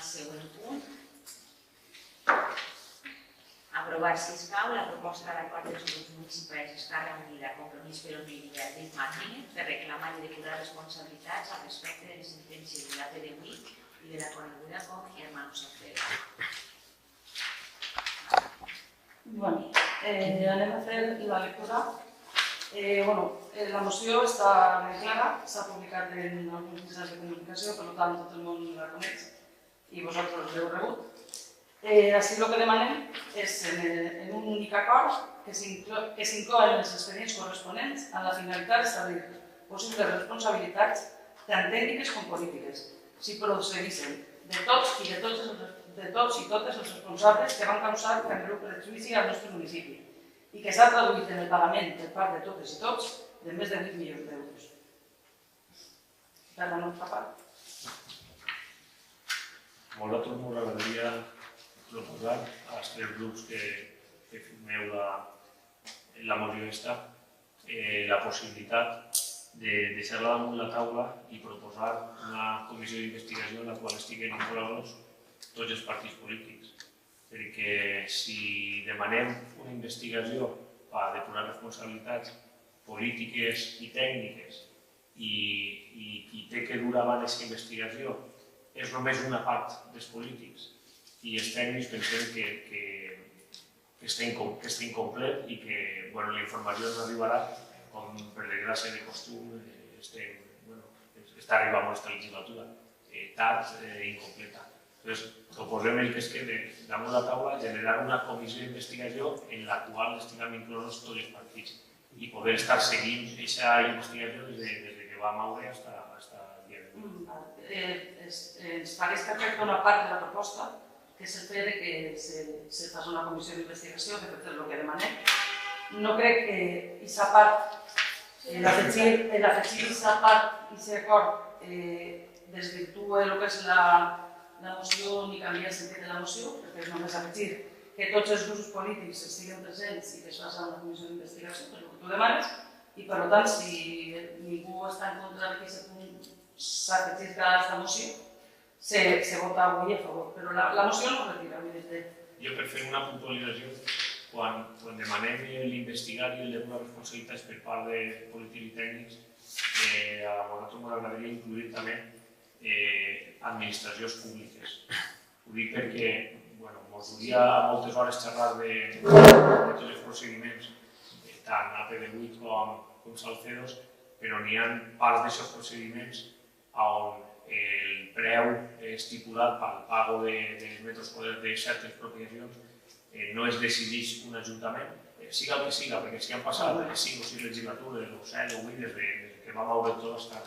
següent punt. Aprovar, si escau, la proposta d'acord dels grups municipals Esquerra Unida, Compromís per Unir i Beatriz Martínez per reclamar i depurar responsabilitats al respecte de les sentències de la PDUI i de la coneguda com Hermanos Alfredo. Anem a fer la lectura. La moció està ben clara, s'ha publicat en alguns mitjans de comunicació, per tant tot el món la coneix i vosaltres l'heu rebut. Així el que demanem és, en un únic acord, que s'inclouen els expedients corresponents amb la finalitat d'establir possibles responsabilitats tant tècniques com polítiques, si procedissin de tots i totes els responsables que van causar tan greu perjudici al nostre municipi i que s'ha traduït en el pagament per part de totes i tots de més de 8 milions d'euros. Per la nostra part. Nosaltres ens agradaria proposar als tres grups que firmeu la moció aquesta la possibilitat de deixar-la damunt la taula i proposar una comissió d'investigació en la qual estiguen inclosos tots els partits polítics. Perquè si demanem una investigació per depurar responsabilitats polítiques i tècniques i qui té que dur avant aquesta investigació és només una part dels polítics i els tècnics pensem que està incomplet i que la informació ens arribarà com per desgràcia de costum està arribant a aquesta legislatura tard i incompleta. Proposem el que es quede damunt la taula generar una comissió d'investigació en la qual estiguem inclosos tots els partits i poder estar seguint aquesta investigació des que va moure fins al dia d'avui. Ens pareix perfecte una part de la proposta, que és el fet que se faci una comissió d'investigació, que és el que demanem. No crec que aquesta part, l'afegir aquesta part, aquest acord, desvirtua el que és la moció ni canvia el sentit de la moció, perquè és només afegir que tots els grups polítics estiguen presents i que es faci una comissió d'investigació, que és el que tu demanes, i per tant, si ningú està en contra que aquest punt s'afegís a aquesta moció, se vota avui a favor, però la moció no es retira. Jo per fer una puntualització, quan demanem l'investigar i el depurar responsabilitats per part de polítics i tècnics, a nosaltres m'agradaria incloure també administracions públiques. Ho dic perquè ens hauria moltes hores xerrar de tots els procediments, tant APD8 com Salcedos, però n'hi ha parts d'aquests procediments on el preu estipulat pel pago dels metres quadrats de certes propietats no es decideix un ajuntament, siga el que siga, perquè si han passat 5 o 6 legislatures o 7 o 8 des que va moure tot l'estat,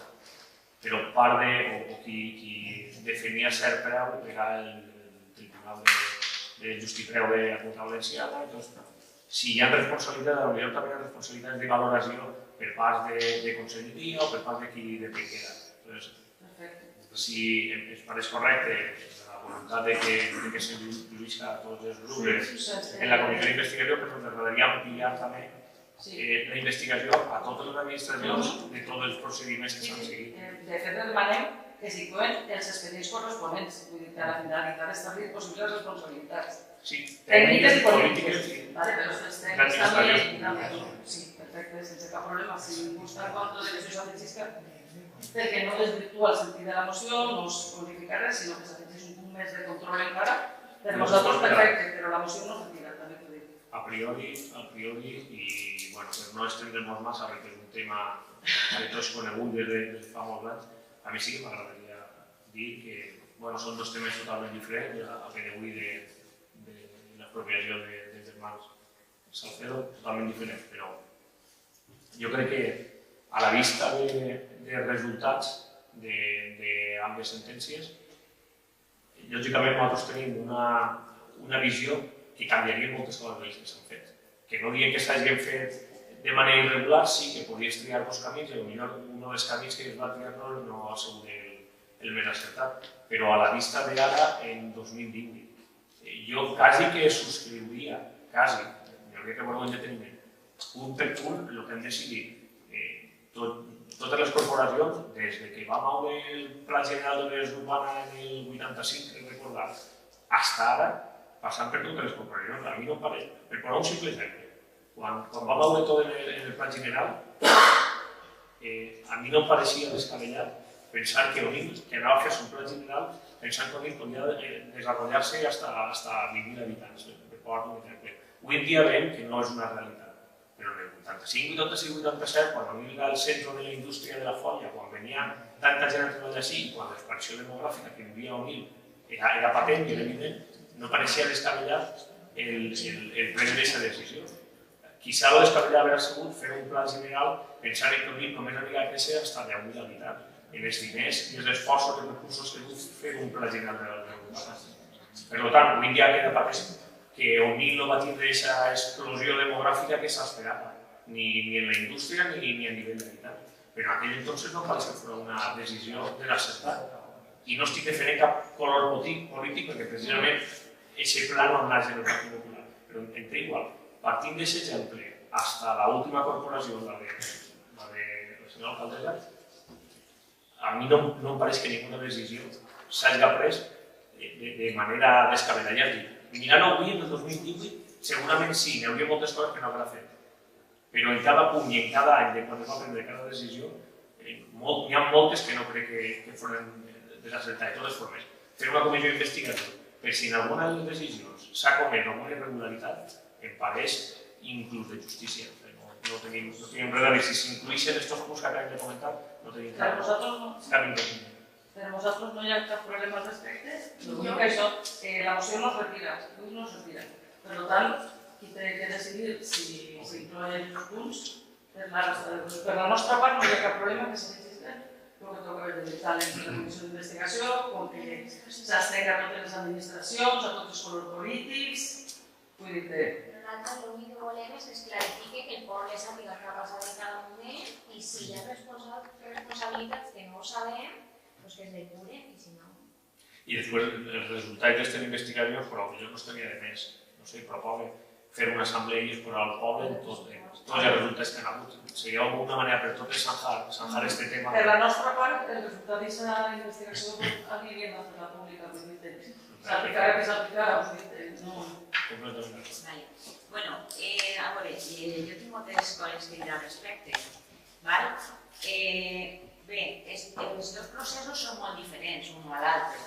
però part de qui definia cert preu era el Tribunal de Justipreu de la Comunitat Valenciana. Si hi ha responsabilitat, potser també hi ha responsabilitats de valoració per part de conselleria o per part de qui depenguera. Si ens pareix correcte la voluntat que s'incluïsca a tots els grups en la comissió d'investigació, però ens agradaria ampliar també la investigació a totes les administracions de tots els procediments que s'han seguit. De fet, demanem que s'inclouen els expedients corresponents, vull dir que a la finalitat d'establir possibles responsabilitats. Sí, tècniques i polítiques. Però els tècnics també. Sí, perfecte, sense cap problema. Si ningú està en contra de que això s'afegís, perquè no desvirtua el sentit de la moció, no es modifica res, sinó que s'afegeix un punt més de control encara. Per nosaltres perfecte, però la moció no s'ha tirat, també t'ho dic. A priori, i per no estendre'ns massa, perquè és un tema de tots conegut des de fa molts anys, a mi sí que m'agradaria dir que són dos temes totalment diferents, el PDUI de l'expropiació dels germans Salcedo, totalment diferents, però jo crec que a la vista de resultats d'ambes sentències, lògicament nosaltres tenim una visió que canviaria moltes coses que s'han fet. Que no diem que s'hagin fet de manera irregular, sí que podies triar dos camins, i potser un dels camins que es va triar no ha sigut el més acertat, però a la vista d'ara, en 2020, jo quasi que subscriuria, quasi, jo crec que ho hem de tenir, punt per punt, el que hem decidit. Totes les corporacions, des que va moure el Pla General de l'Àrea Urbana en el 85, recordar, fins ara, passant per totes les corporacions, a mi no em pareix, per posar un simple exemple. Quan vam veure tot en el pla general, a mi no em pareixia descabellat pensar que Onil, que anava a fer-se un pla general, pensant que Onil podia desenvolupar-se hasta 20.000 habitants, per posar un exemple. Avui en dia veiem que no és una realitat. Però en el 85, 86, 87, quan Onil era el centre de la indústria de la folla, quan venia tanta gent a treballar així, quan l'expansió demogràfica que vivia Onil era patent i era evident, no pareixia descabellat el prendre aquesta decisió. Quizá lo descabellava haver sigut fer un pla general pensant que Onil només havia de créixer fins a 10.000 habitants, en els diners i els esforços i recursos que duu fer un pla general de l'Europa. Per tant, avui en dia queda pateix que Onil no va tindre aquesta explosió demogràfica que s'esperava, ni en la indústria ni a nivell d'habitant. Però en aquell entonces no pareix que fos una decisió de la ciutat. I no estic defendent cap color polític perquè precisament aquest pla no naix del Partit Popular. Però entra igual. Partint d'aquest exemple, fins a l'última corporació, la de la senyora alcaldessa, a mi no em pareix que ninguna decisió s'hagi pres de manera descabellada. Ja dic, mirant avui, en el 2018, segurament sí, n'hi hauria moltes coses que no haurà fet. Però en cada punt i en cada any de quan es va prendre cada decisió, n'hi ha moltes que no crec que foren desacertades. De totes formes, fer una comissió d'investigació per si en alguna de les decisions s'ha comès alguna irregularitat, em pareix inclús de justícia. No tenim res a dir. Si s'incluïssin aquests punts que acabem de comentar, no tenim cap inconvenient. Per vosaltres no hi ha cap problema al respecte? L'únic que això, la moció no es retira, no es retira. Per tant, qui té que decidir si s'inclouen els punts, per la nostra part no hi ha cap problema que s'existeix. El que toca de tant en la comissió d'investigació, com que s'estenga a totes les administracions, a tots els colors polítics, vull dir que... Nosaltres l'únic que volem és que es clarifique que el poble sàpiga què ha passat en cada moment i si hi ha responsabilitats que no ho sabem, doncs que es depuren i si no... I després, els resultats d'aquestes investigacions, però jo no estaria de més, no sé, proposa fer una assemblea i exposar al poble tots els resultats que han hagut. Seria alguna manera per totes zanjar aquest tema. Per la nostra part, el resultat d'aquesta investigació aniríem a fer la pública, s'aplicarà que s'aplicarà, no... Bueno, a veure, jo tinc moltes coses que dir al respecte. Bé, els dos processos són molt diferents, un a l'altre,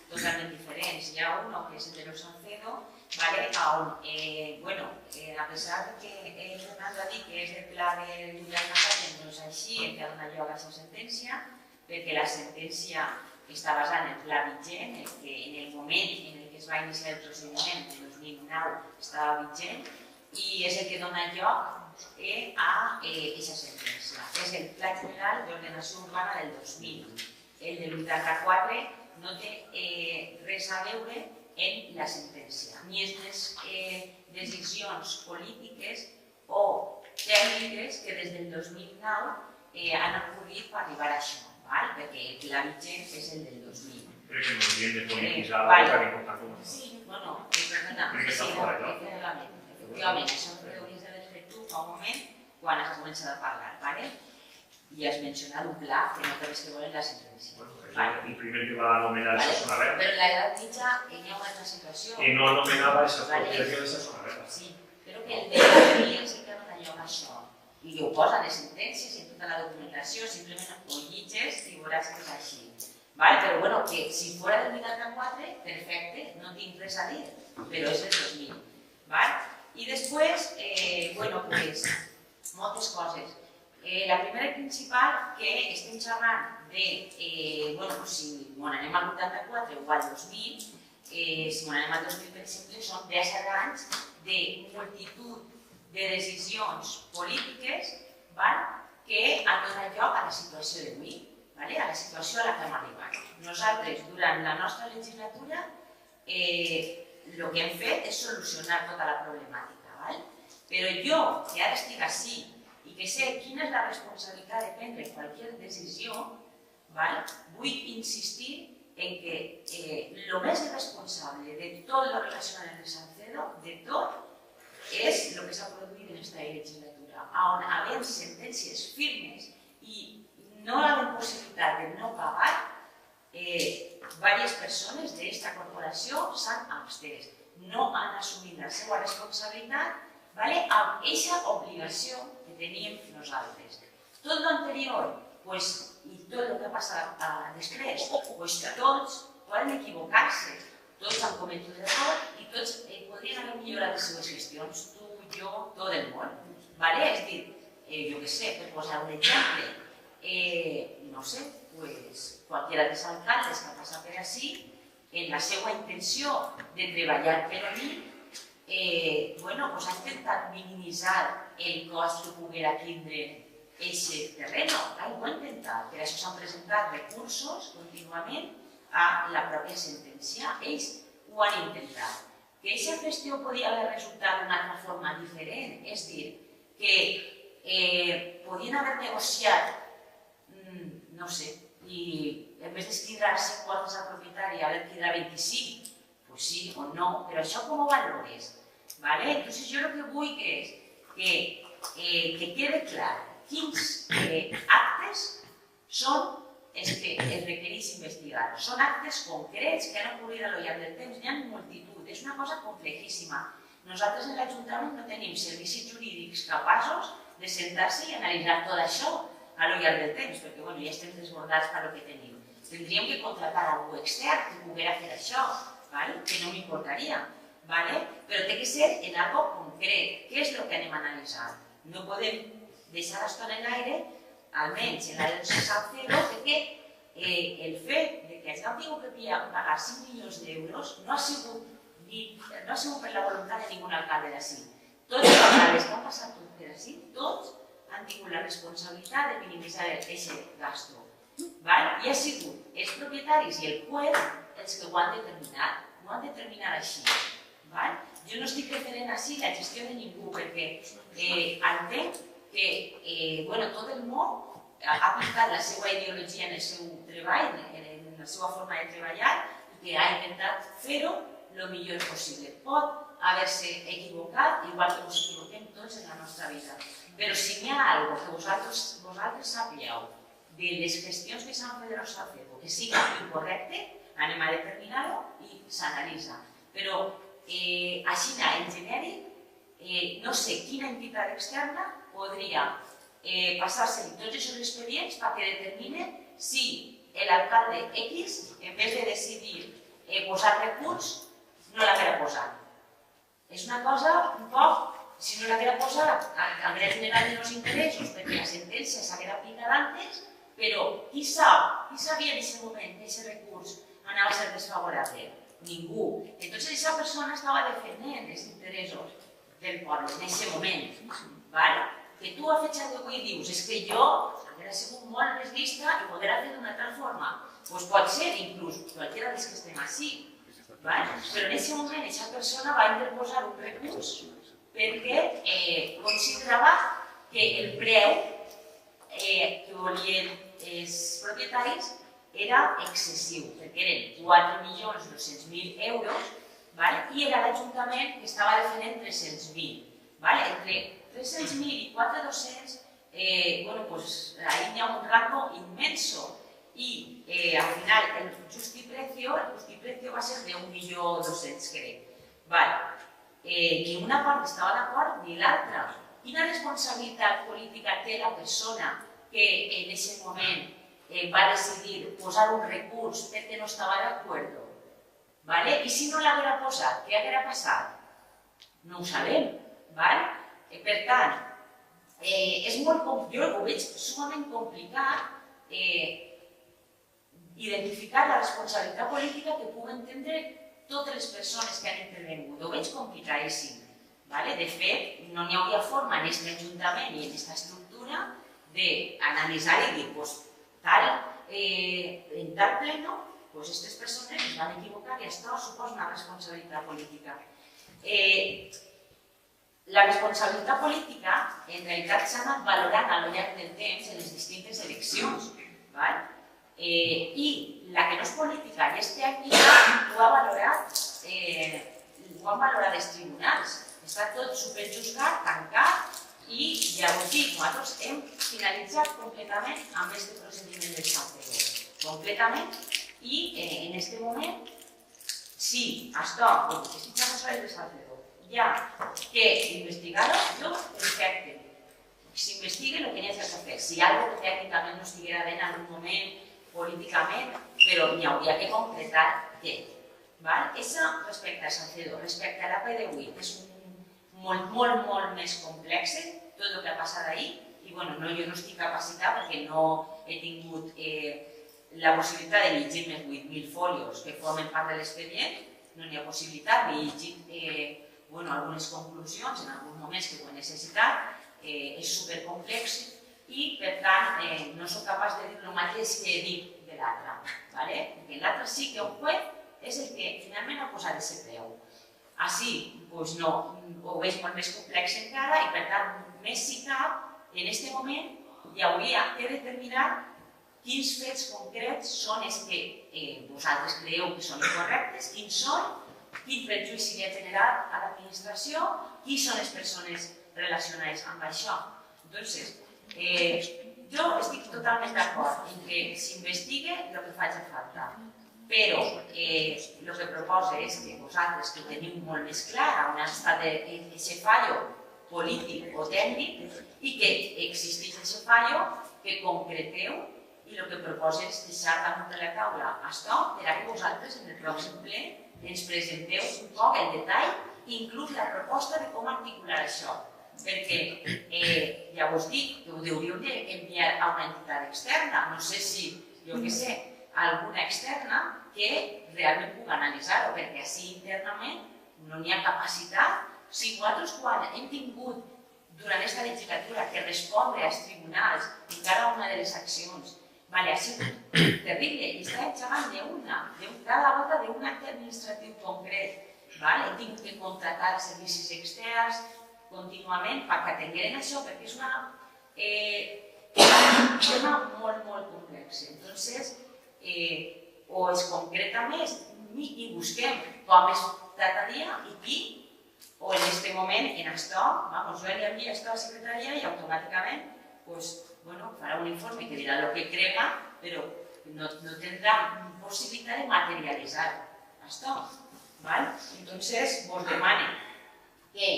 totalment diferents. Hi ha un que és el de los Salcedo, on, a pesar que Fernando ha dit que és el pla de Julián Campany, no és així, el que ha donat lloc a aquesta sentència, perquè la sentència està basada en el pla vigent, que en el moment en el que es va iniciar el procediment, el 2009, estava vigent, i és el que dona lloc a aquesta sentència. És el Pla General d'Ordenació Urbana del 2000. El del 84 no té res a veure en la sentència, ni les decisions polítiques o tècniques que des del 2009 han ocorrit per arribar a això, perquè el pla vigent és el del 2000. Crec que no hauríem de polititzar la cosa que importa com a Sí, bueno, efectivament, això ho hauries d'haver fet tu fa un moment quan has començat a parlar, i has mencionat un pla que no té res que veure amb la sentència. El primer que va anomenar esa zona verda. Però en l'edat mitja hi ha una altra situació. Que no anomenava esa zona verda. Sí, però que el de sí que dona lloc a això. I ho posa en les sentències i en tota la documentació, simplement ho llitges i veuràs que és així. Però bueno, que si fora del 84, perfecte, no tinc res a dir, però és el 2000. I després, moltes coses. La primera i principal, que estem xerrant de, si anem al 84 o al 2000, si anem al 2000, per exemple, són 10 anys de multitud de decisions polítiques que han donat lloc a la situació d'avui, a la situació a la que hem arribat. Nosaltres, durant la nostra legislatura, el que hem fet és solucionar tota la problemàtica. Però jo, que ara estic així i que sé quina és la responsabilitat de prendre qualsevol decisió, vull insistir en que el més irresponsable de tot el relacionat amb el Salcedo, de tot, és el que s'ha produït en aquesta legislatura, on havent sentències firmes i no havent possibilitat de no pagar, diverses persones d'esta corporació s'han abstès, no han assumit la seva responsabilitat amb aquesta obligació que teníem nosaltres. Tot l'anterior i tot el que ha passat després, tots poden equivocar-se, tots han cometut errors i tots podrien haver millorat les seves gestions, tu, jo, tot el món. És a dir, jo què sé, per posar un exemple, no sé, qualsevol dels alcaldes que ha passat per ací, en la seva intenció de treballar per a mi, ha intentat minimitzar el cost que poguera tindre aquest terreno. Ho ha intentat, per això s'han presentat recursos contínuament a la pròpia sentència. Ells ho han intentat. Que aquesta qüestió podia haver resultat d'una altra forma diferent, és a dir, que podien haver negociat, no sé, i en vez d'esquidrar 5 quotes al propietari, haver quedrat 25, doncs sí o no, però això com ho valores? Entonces jo el que vull és que quede clar quins actes són els que es requereix investigar. Són actes concrets que han ocorrit al llarg del temps, n'hi ha multitud, és una cosa complejíssima. Nosaltres en l'Ajuntament no tenim servicis jurídics capaços de sentar-se i analitzar tot això al llarg del temps, perquè ja estem desbordats per el que tenim. Tindríem que contratar algú extern que poguera fer això, que no m'importaria, però té que ser en algo concret. Què és el que anem a analitzar? No podem deixar estona en l'aire, almenys en l'àrea del Salcero, que el fet que hagin tingut que pagar 5 milions d'euros no ha sigut per la voluntat de ningú alcalde d'ací. Tots els alcaldes que han passat per ací, tots han tingut la responsabilitat de minimitzar aquest gasto. I ha sigut els propietaris i el juez els que ho han determinat així. Jo no estic referent així la gestió de ningú, perquè entenc que tot el món ha aplicat la seva ideologia en el seu treball, en la seva forma de treballar, i que ha intentat fer-ho el millor possible. Pot haver-se equivocat, igual que ens equivoquem tots en la nostra vida. Però si hi ha alguna cosa que vosaltres sapigueu de les qüestions que s'han fet de los Salcero, que sigui incorrecte, anem a determinar-ho i s'analitza. Però així, en genèric, no sé quina entitat externa podria passar-se tots aquests expedients perquè determine si l'alcalde X, en vez de decidir posar recurs, no l'haguera posat. És una cosa un poc, si no l'haguera posat, haguera generat menys interessos perquè la sentència s'haguera aplicat antes, però qui sabia en aquest moment que aquest recurs anava a ser desfavorable? Ningú. Entonces aquesta persona estava defendent els interessos del poble en aquest moment. Que tu a fecha d'avui dius, és que jo hauria sigut molt més llista i poder fer d'una altra forma. Doncs pot ser, inclús, qualsevol dels que estem així. Però en aquest moment aquesta persona va interposar un recurs perquè considerava que el preu que volien els propietaris era excessiu, perquè eren 4.200.000 euros i era l'Ajuntament que estava defendent 300.000. Entre 300.000 i 4.200.000, ahí n'hi ha un rango inmenso i al final el justiprecio va ser de 1.200.000, crec. Ni una part estava d'acord ni l'altra. Quina responsabilitat política té la persona que en aquest moment va decidir posar un recurs perquè no estava d'acord? I si no l'haguera posat, què haguera passat? No ho sabem. Per tant, jo ho veig sumament complicat identificar la responsabilitat política que puguen tindre totes les persones que han intervingut. Ho veig complicadíssim. De fet, no n'hi hauria forma en aquest Ajuntament i en aquesta estructura d'analitzar i dir, en tal pleno, aquestes persones es van equivocar i això suposa una responsabilitat política. La responsabilitat política, en realitat, s'ha anat valorant a lo llarg del temps en les distintes eleccions. I la que no és política i este aquí ho han valorat els tribunals. Està tot superjuzgat, tancat, i llavors dic, nosaltres hem finalitzat completament amb aquest procediment del Salcero. Completament, I en aquest moment, si això ho necessita resoldre el Salvador, hi ha que investigar-ho, jo perfecte. S'investiga el que n'hi hagi que fer. Si hi ha alguna que tècnicament no estiguera bé en algun moment, políticament, però n'hi hauria que concretar què. Això respecte a Salcedo, respecte a l'APD8, és molt més complex tot el que ha passat ahir i jo no estic capacitat perquè no he tingut la possibilitat de llegir més 8.000 folios que formen part de l'expedient, no n'hi ha possibilitat, m'he llegit algunes conclusions en alguns moments que ho he necessitat, és supercomplex i per tant no soc capaç de dir el mateix que he dit de l'altre. Perquè l'altre sí que un juez és el que finalment ha posat aquest preu. Així, no, ho veig molt més complex encara i per tant, més si cap, en aquest moment hi hauria que determinar quins fets concrets són els que vosaltres creieu que són incorrectes, quins són, quin perjudici hi ha generat a l'administració, qui són les persones relacionades amb això. Entonces, jo estic totalment d'acord en que s'investigue el que faci falta, però el que proposa és que vosaltres que ho teniu molt més clar on ha estat aquest fallo polític o tècnic i que existeix aquest fallo, que concreteu i el que proposa és deixar damunt de la taula això per a que vosaltres en el pròxim ple ens presenteu un poc el detall, inclús la proposta de com articular això. Perquè ja us dic que ho hauríeu d'enviar a una entitat externa, no sé si, jo què sé, alguna externa que realment pugui analitzar-ho, perquè així internament no n'hi ha capacitat. Si nosaltres quan hem tingut durant aquesta legislatura que respondre als tribunals en cada una de les accions ha sigut terrible i està enxegant cada volta d'un acte administratiu concret. Hem tingut que contractar servicis externs contínuament perquè atengueren això, perquè és un tema molt complex. Entonces, o es concreta més i busquem com es trataria i qui, o en aquest moment, en això, jo li envio això a la secretaria i automàticament farà un informe que dirà el que crega, però no tindrà possibilitat de materialitzar això. Entonces, vos demane que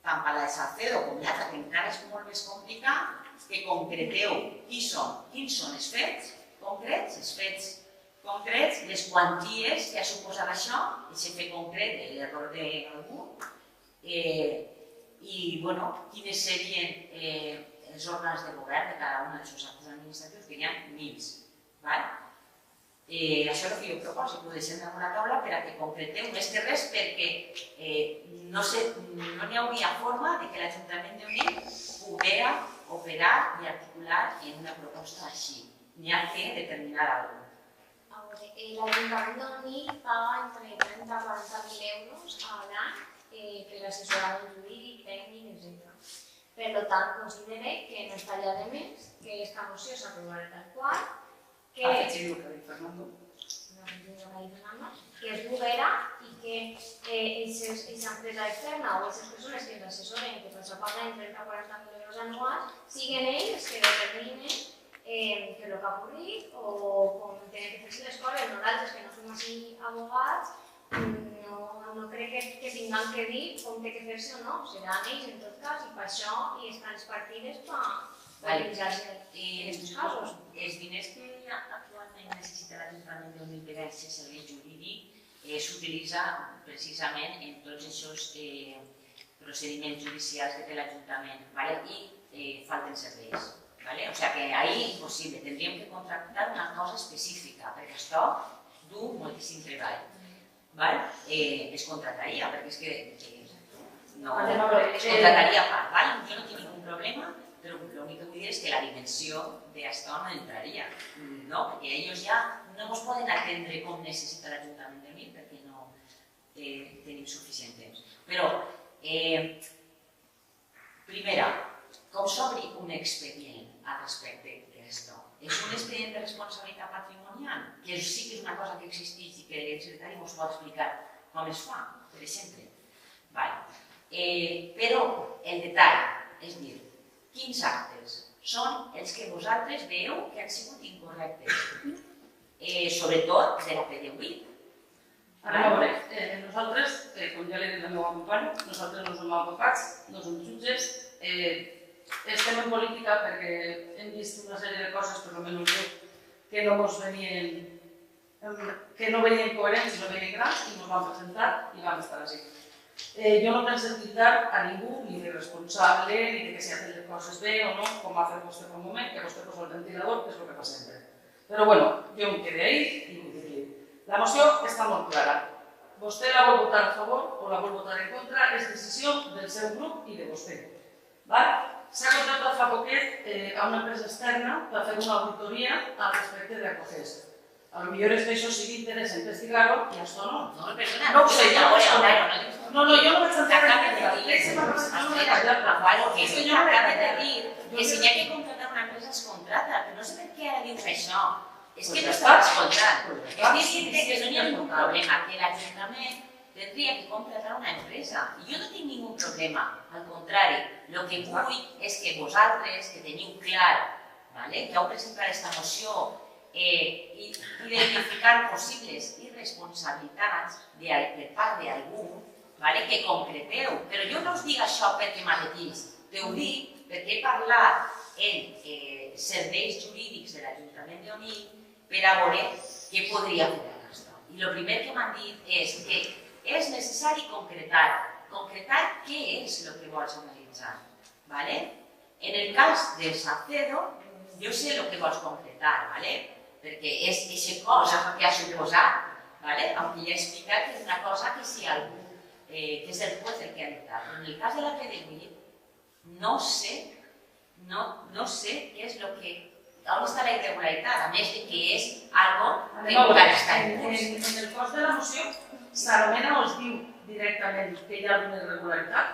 tant per la de Salcedo com l'altra, que encara és molt més complicat, que concreteu quins són els fets concrets, les quanties que ha suposat això, aquest fet concret de l'error d'algú, i quines serien els òrgans de govern de cada un dels seus actes administratius, que n'hi ha mils. Això és el que jo proposo, que ho deixem damunt la taula per a que concreteu més que res, perquè no n'hi hauria forma que l'Ajuntament d'Onil poguera operar i articular en una proposta així. N'hi ha que determinar alguna cosa. L'Ajuntament d'Onil paga entre 30 i 40.000 euros a l'any per assessorament jurídic, tècnic, etc. Per tant, considere que no estaria de més que aquesta moció s'aprovarà tal qual, que es buguera i que aquesta empresa externa o aquestes persones que ens assessoren que ens paguen 30 o 40.000 euros anuals siguen ells que determinen què és el que ha ocorrit o com tenen que fer-se les coses. Nosaltres, que no som així abogats, no crec que tinguem que dir com té que fer-se o no. Seran ells, en tot cas, i per això hi estan les partides per utilitzar-se en aquests casos. Els diners que actualment necessita l'Ajuntament d'Onil per a aquest servei jurídic s'utilitza precisament en tots aquests procediments judicials que té l'Ajuntament i falten serveis. O sigui que ahir impossible, tindríem que contractar una cosa específica, perquè això du moltíssim treball. Es contrataria, perquè és que no, es contrataria a part. Jo no tinc ningú problema, però l'únic que vull dir és que la dimensió d'això no entraria, perquè ells ja no ens poden atendre com necessita l'Ajuntament de Onil, perquè no tenim suficient temps. Però, primera, com s'obri un expedient al respecte d'això? És un expedient de responsabilitat patrimonial, que sí que és una cosa que existeix i que el secretari ens pot explicar com es fa, per exemple. Però el detall, és dir, quins actes són els que vosaltres veieu que han sigut incorrectes. sobretot de la PDUI. Anem a veure, nosaltres, com ja l'he dit la meva companya, nosaltres no som advocats, no som jutges, estem en política perquè hem vist una sèrie de coses, per almenys jo, que no veien coherents i no veien grans i ens vam presentar i vam estar així. Jo no penso titllar a ningú, ni de responsable, ni de que si ha fet les coses bé o no, com ha fet vostè fa un moment, que vostè posa el ventilador, que és el que fa sempre. Però bueno, jo em quedé ahí i vull dir-li. La moció està molt clara. Vostè la vol votar a favor o la vol votar en contra, és decisió del seu grup i de vostè. S'ha contractat fa poquet a una empresa externa per fer una auditoria al respecte de Acoges. A lo millor és que això sigui interès en investigar-ho i això no. No, perdona, No ho sé, jo no ho sé. No, jo no vaig entrar en acabes de dir que si hi ha que contractar una empresa es contrata, però no sé per què ara dius això. És que no estava escoltant. Estic dient que no hi ha ningú problema, que l'Ajuntament tendria que contratar una empresa. I jo no tinc ningú problema, al contrari. El que vull és que vosaltres, que teniu clar, que heu presentat aquesta moció, identificar possibles irresponsabilitats per part d'algú, que concreteu. Però jo no us dic això perquè m'aletís, t'ho dic perquè he parlat amb serveis jurídics de l'Ajuntament d'Onil per a veure què podria fer aquesta. I el primer que m'han dit és que és necessari concretar què és el que vols analitzar. En el cas del Salcedo, jo sé el que vols concretar, perquè és aquesta cosa que ha suposat, aunque ja he explicat que és una cosa que si algú, que és el juez el que ha dictat. En el cas de la PDUI, no sé què és el que... On està la irregularitat, a més de que és algo que encara està en curs. En el cos de la moció s'anomena o es diu directament que hi ha alguna irregularitat?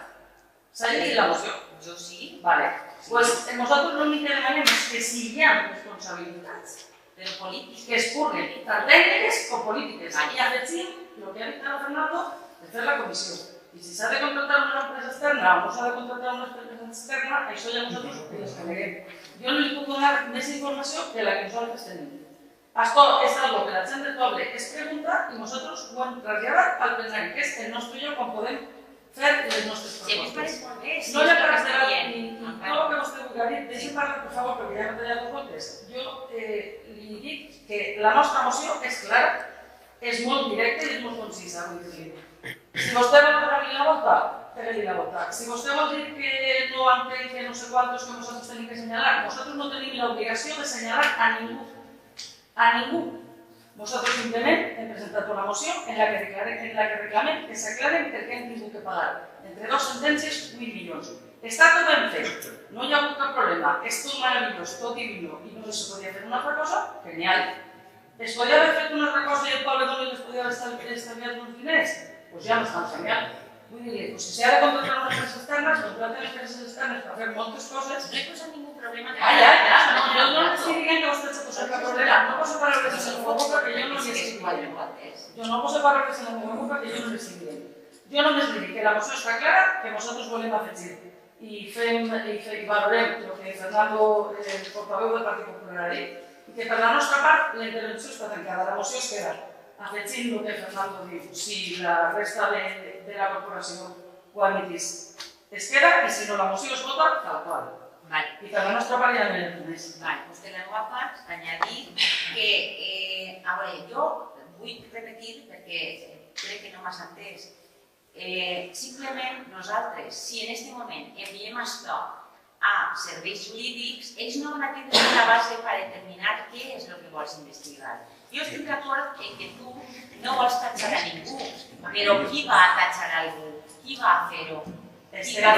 S'ha llegit la moció? Jo sí. Nosaltres l'únic que demanem és que si hi ha responsabilitats que es purguen, tant tècniques com polítiques, i afegim el que ha dit ara Fernando de fer la comissió. I si s'ha de contractar una empresa externa o no s'ha de contractar una empresa externa, això ja nosaltres ho descarreguem. Jo no li puc donar més informació que la que nosaltres tenim. Això és algo que la gent del poble es pregunta i nosaltres ho hem traslladat al plenari, que és el nostre lloc on podem fer les nostres propostes. No hi ha per estar ni tot el que vostè vulgui dir. Deixi'm parlar, per favor, perquè ja m'he tallat dos voltes. Jo li dic que la nostra moció és clara, és molt directa i és molt concisa, vull dir-li. Si vostè vol donar-li la volta, pega-li la volta. Si vostè vol dir que no entén que no sé quantos que nosaltres tenim que assenyalar, nosaltres no tenim l'obligació de assenyalar a ningú. A ningú. Nosaltres simplement hem presentat una moció en la que reclamem que s'aclaren per què hem tingut que pagar entre dues sentències 8 milions. Està tot ben fet, no hi ha hagut cap problema, és tot meravellós, tot divino, i no se podia fer una altra cosa, genial. Es podia haver fet una altra cosa i el poble d'Onil es podia haver estalviat uns diners? Doncs ja no estan genial. Vull dir, si s'ha de contractar unes empreses externes, contracten les empreses externes per fer moltes coses. No hi posa ningú problema. Jo no estic dient que vostè s'ha posat cap problema. No posa paraules en la meva boca que jo no li estic dient. Jo no posa paraules en la meva boca que jo no li estic dient. Jo només li dic que la moció està clara, que nosaltres volem afegir i valorem el que Fernando, el portaveu del Partit Popular, ha dit, i que per la nostra part la intervenció està tancada, la moció es queda. Afegint el que Fernando diu, si la resta de la corporació ho admetís, es queda, i si no la moció es vota, tal qual. I per la nostra part ja no hi ha més. Doncs de la meva part, añadir que, a veure, jo vull repetir, perquè crec que no m'has entès, simplement nosaltres, si en aquest moment enviem això a serveis jurídics, ells no van a tindre una base per determinar què és el que vols investigar. Jo estic d'acord en que tu no vols tatxar a ningú, però qui va a tatxar a algú? Qui va a fer-ho? Qui va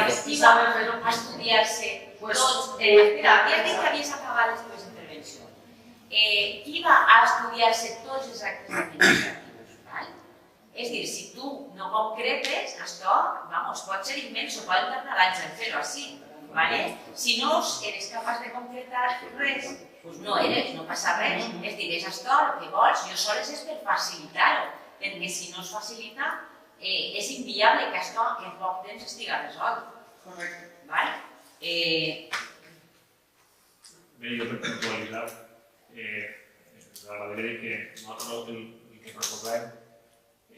a estudiar-se tots... Espera, ja dic que havies acabat les teves intervencions. Qui va a estudiar-se tots els actes administratius? És dir, si tu no concretes, això, pot ser immens, poden tardar anys en fer-ho així. Si no eres capaç de concretar res, doncs no eres, no passa res. És dir, és això el que vols, jo sols és per facilitar-ho, perquè si no es facilita, és inviable que això en poc temps estigui resolt. Correcte. Bé, jo per puntualitzar, ens agradaria que nosaltres el que proposem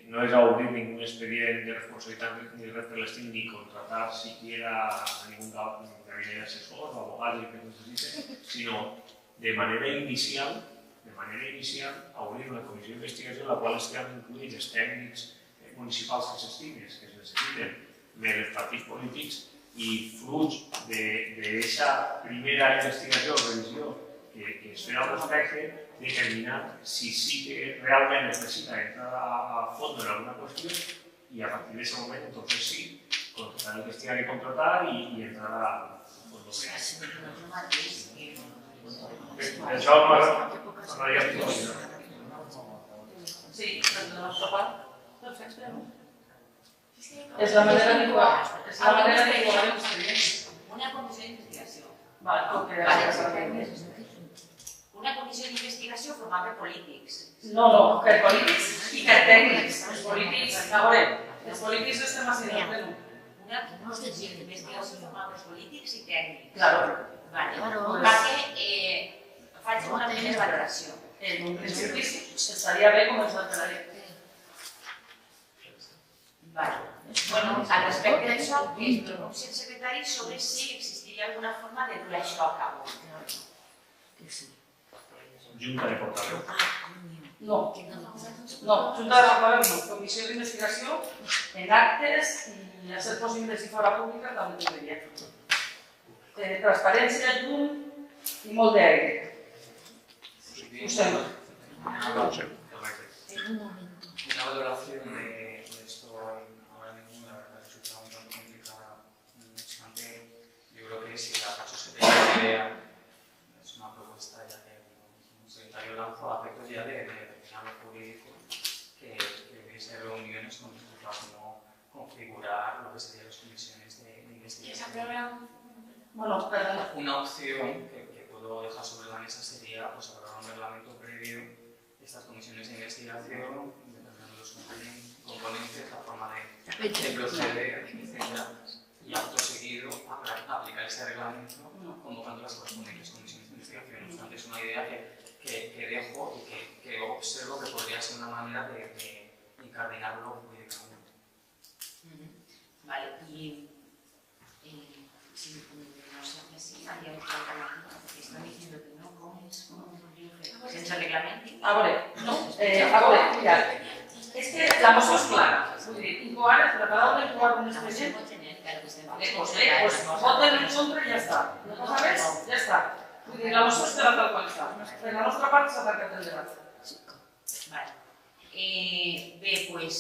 no és obrir ningún expedient de responsabilitat ni res per l'estil, ni contratar siquiera a ningún gabinet assessor o abogat que necessite, sinó de manera inicial obrir una comissió d'investigació en la qual estan incluïts els tècnics municipals que s'estimen, que es necessiten, més els partits polítics, i fruit d'aquesta primera investigació o revisió que es farà al respecte, determinar si sí que realment es necessita entrar a fons en alguna qüestió i a partir d'aquest moment, entonces sí, contratar el que es tenga que contratar y entrar a fons. Això m'agradaria dir. Sí, de la nostra part, perfecte, no? És la manera d'igualar l'expedient. Una comissió d'investigació. Una comissió d'investigació formada per polítics. No, per polítics i per tècnics. Els polítics, a veure, els polítics estem així en el pleno. Una comissió d'investigació formada per polítics i tècnics. Claro. Perquè faig una primera valoració. En principi estaria bé començar per allà. Bueno, al respecte d'això, es pronuncia el secretari sobre si existiria alguna forma de dur això a cabo. Junta de portaveus. No, Junta de portaveus no. Comissió d'investigació en actes i a ser possible si fora pública també tindria. Transparència, llum i molt d'aire. Ho sembla. Una valoración de esto ahora mismo, la verdad, resulta un tanto complicada. No obstante, yo creo que si la caso se idea, es una propuesta ya que un secretario lanzó a efectos ya de determinar lo jurídico que hubiese reuniones con respecto a cómo configurar lo que serían las comisiones de investigación. Bueno, perdón. Una opción que puedo dejar sobre la mesa sería pues, aprobar un reglamento previo de estas comisiones de investigación, determinando los componentes, la forma de proceder, etc. Y acto seguido aplicar ese reglamento convocando las correspondientes comisiones de investigación. No obstante, es una idea que dejo y que observo que podría ser una manera de incardinarlo jurídicamente. Vale, y si no sé si haría un alternativa, porque está diciendo que no, ¿cómo sense reglament? A veure, mira, és que la moció és clara. Vull dir, la paraula incoar un expedient, pues voten en contra i ja està. No passa res, ja està. Vull dir, la moció és clara tal qual està. Per la nostra part s'ha tancat el debat. Vale. Bé, pues,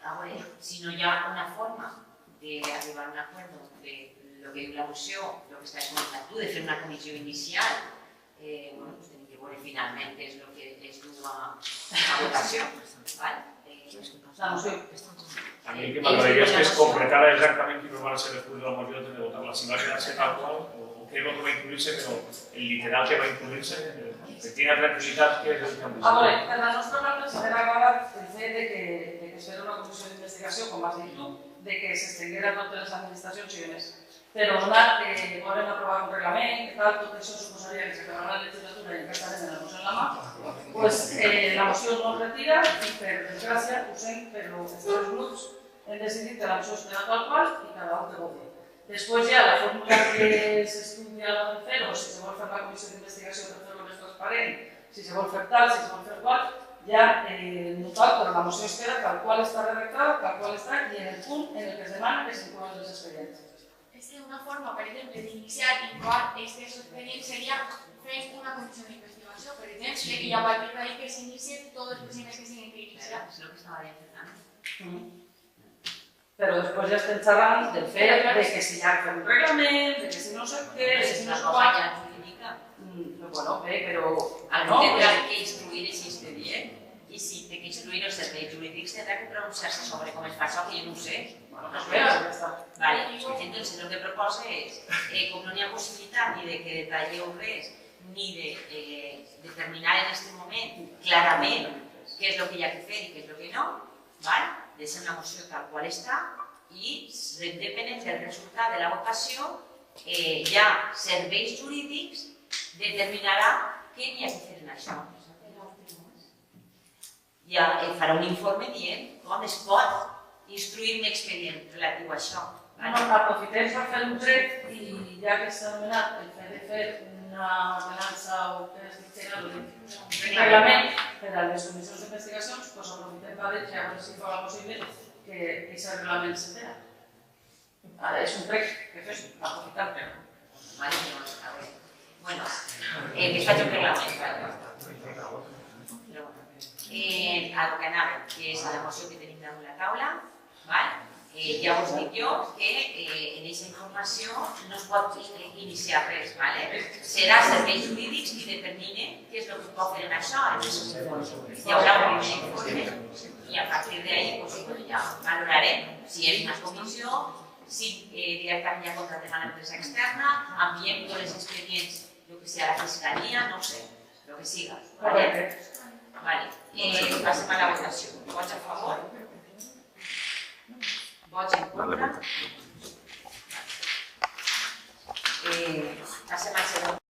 a veure, si no hi ha una forma d'arribar a un acuerdo de lo que diu la moció, lo que estàs comentant tu, de fer una comissió inicial, bueno, pues tenim que veure finalment què és el que es du a votació. La moció. A mi el que m'agradaria és que es concretara exactament quins van ser després de la moció de votar-la. Si va quedar-se tal qual, o què és el que va incluir-se, però el literal que va incluir-se, que tingui tranquil·litat, que és el que A veure, per la nostra part s'ha agradat el fet que es fes una comissió d'investigació, com has dit tu, de que s'estenguera a totes les administracions i demés. Però donat que volen aprovar un reglament, tot això suposaria que s'acabarà la legislatura i encara estarem en la moció en la mà, doncs la moció no es retira i per desgràcia, ho sent, però els dos grups hem decidit que la moció es queda tal qual i cada un té voti. Després ja la fórmula que s'estudia a de fer-ho, si se vol fer la comissió d'investigació per fer-ho més transparent, si se vol fer tal, si se vol fer qual, ja no tal, però la moció es queda tal qual està redactada, tal qual està i en el punt en el que es demana que s'inclouen els expedients. Es que una forma, por ejemplo, de iniciar y incoar este expediente sería hacer una comisión de investigación, por ejemplo, y a partir de ahí que se inicie todos los expedientes que se tienen que iniciar. És el que estava dient Fernando. Però després ja estem xerrant del fet de que si hi ha un reglament, de que si no sé què, de que si no sé qual... Bueno, bé, però... Algú tindrà que instruir aquest expedient i si té que instruir els serveis jurídics tindrà que pronunciar-se sobre com es fa això, que jo no ho sé. Bueno, pues bé, ja està. Vale, entonces lo que propose es, como no hi ha possibilitat ni de que detalleu res, ni de determinar en este moment clarament què és el que hi ha que fer i què és el que no, deixem la moció tal qual està i depenent del resultat de la votació, ja serveis jurídics determinarà què n'hi ha que fer en això. ja farà un informe dient com es pot instruir un expedient relatiu a això. Aprofitem per fer un tret i ja que s'ha anomenat el fet de fer una ordenança o que es dic un reglament per a les comissions d'investigacions, doncs aprofitem per dir que a veure si fora possible que aquest reglament se fera. És un tret que fes, aprofitar-ho. Vale, no, a veure. Bueno, que es faig un reglament. Però bueno, el que anàvem, que és la moció que tenim damunt la taula, ja us dic jo que en aquesta informació no es pot iniciar res. Serà serveis jurídics qui determine què és el que pot fer en això. Hi haurà un primer informe i a partir d'ahí ja valorarem si és una comissió, si directament ja contratem a l'empresa externa, enviem tots els expedients, jo que sé, a la fiscalia, no ho sé, el que siga. Passem a la votació. Vots a favor? Vots en contra? Passem al segon.